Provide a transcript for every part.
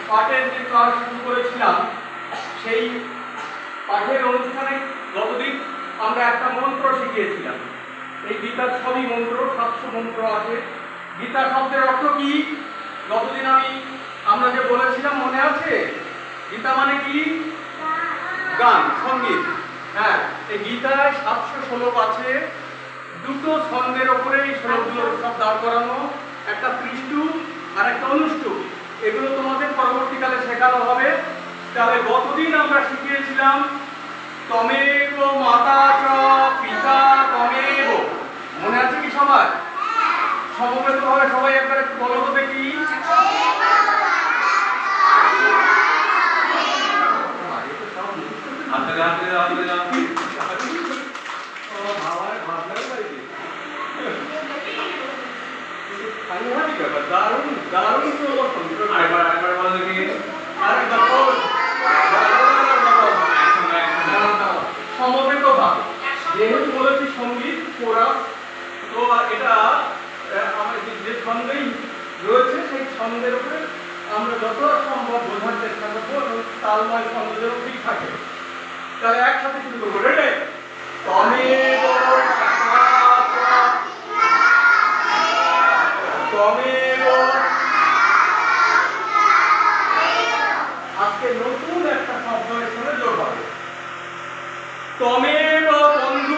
পাঠের যে ক্লাস শুরু করেছিলাম সেই পাঠের অনুষ্ঠানে গতদিন আমরা একটা মন্ত্র শিখিয়েছিলাম। এই গীতার সবই মন্ত্র, 700 মন্ত্র আছে। গীতা শব্দের অর্থ কি গতদিন আমরা যে বলেছিলাম মনে আছে? গীতা মানে কি? গান, সঙ্গীত। হ্যাঁ, এই গীতায় 700 শ্লোক আছে। দুটো ছন্দের ওপরে এই শ্লোকগুলো সব দাঁড় করানো, একটা তৃষ্টু আর একটা অনুষ্টু। এগুলো তোমাদের পরবর্তীকালে শেখানো হবে। তাহলে গতদিন আমরা শিখিয়েছিলাম তমেব মাতা চ পিতা তমেব। মনে আছে কি সবার? সমবেতভাবে সবাই একবার একটু বলো তো দেখি। দারুণ দারুণ সমবেতভাবে, যেহেতু বলেছি সঙ্গীত কোরাস, তো এটা আমার যে ছন্দেই রয়েছে সেই ছন্দের উপরে আমরা যত সম্ভব বোঝার চেষ্টা করবো এবং তালময় ছন্দ যেন ঠিক থাকে। তাহলে একসাথে শুরু করবো। রেডি? তমেব তমেব। আজকে নতুন একটা শব্দ এখানে যোগ হবে। তমেব বন্ধু,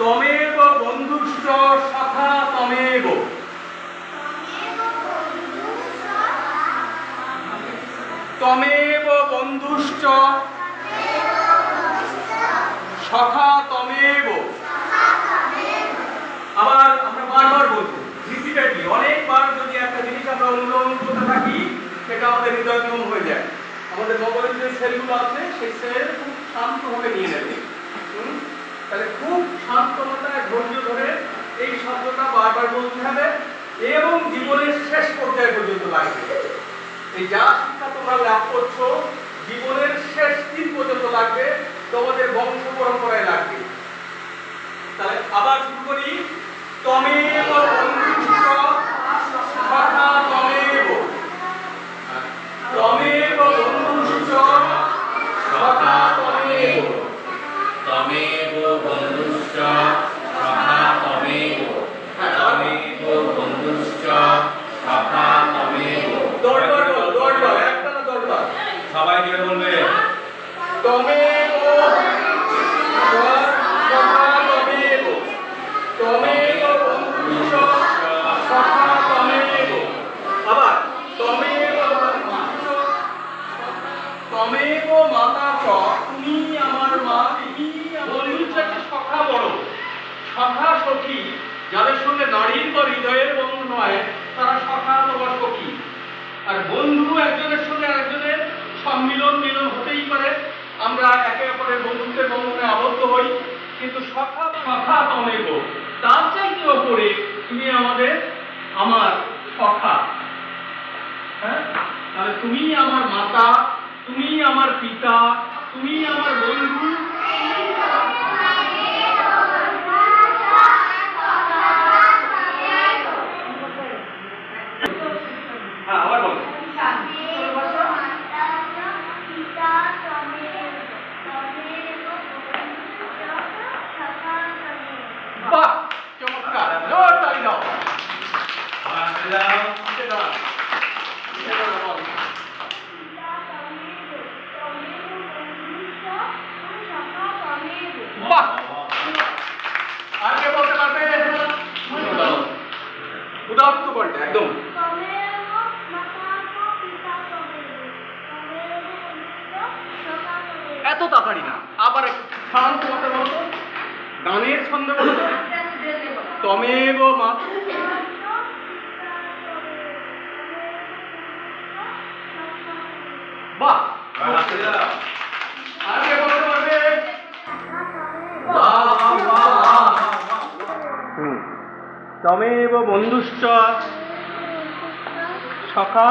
তমেব বন্ধুশ্চ সখা তমেব। তমেব বন্ধুশ্চ সখা তমেব। আবার আমরা বারবার বলবো, রিপিটেডলি অনেকবার যদি একটা জিনিস আমরা অনুসরণ করতে থাকি সেটা আমাদের হৃদয়ঙ্গম হয়ে যায়। আমাদের মগজের যে সেলগুলো আছে সেই সেল খুব শান্তভাবে নিয়ে নেবে। তাহলে খুব শান্ততায় ধৈর্য ধরে এই শব্দটা বারবার বলতে হবে এবং জীবনের শেষ পর্যায়ে পর্যন্ত লাগবে। এই যা শিক্ষা তোমরা লাভ করছো জীবনের শেষ দিন পর্যন্ত লাগবে, তোমাদের বংশ পরম্পরায় লাগবে। তাহলে আবার শুরু করি। তমেব বন্ধুশ্চ সখা তমেব। তমেব বন্ধুশ্চ সখা তমেব। তমেব বন্ধুশ্চ সখা তমেব। তমেব বন্ধুশ্চ সখা তমেব। দরবার বল, দরবার, একটা না দরবার। সবাই মিলে বলবে। তমেব সখা তমেব। তমেব বন্ধুশ্চ সখা তমেব। আবার তমেব বন্ধুশ্চ তমেব মাতা চ। তুমি আমার মা। বন্ধুর চাইতে সখা বড়। সখা সখী যাদের সঙ্গে নারীর বা হৃদয়ের বন্ধন হয় তারা সখা অথবা সখী। আর বন্ধু একজনের সঙ্গে আরেকজনের সম্মিলন মিলন হতেই পারে, আমরা একে অপরের বন্ধুত্বের বন্ধনে আবদ্ধ হই, কিন্তু সখা সখা তমেব, তার চাইতে ওপরে তুমি আমার সখা। হ্যাঁ, তাহলে তুমি আমার মাতা, তুমি আমার পিতা, তুমি আমার বন্ধু। হ্যাঁ, আবার বলো। বাহ, চমৎকার, জোর তালি দাও। বাহ, আর কে বলতে পারবে? উদাহরণ বলতে একদম এত তাড়াতাড়ি না, আবার শান্ত মতো বলো তো, গানের ছন্দে বলো তো। তমেব মা। বাহ, আর কে বলতে পারবে? তমেব বন্ধুশ্চ সখা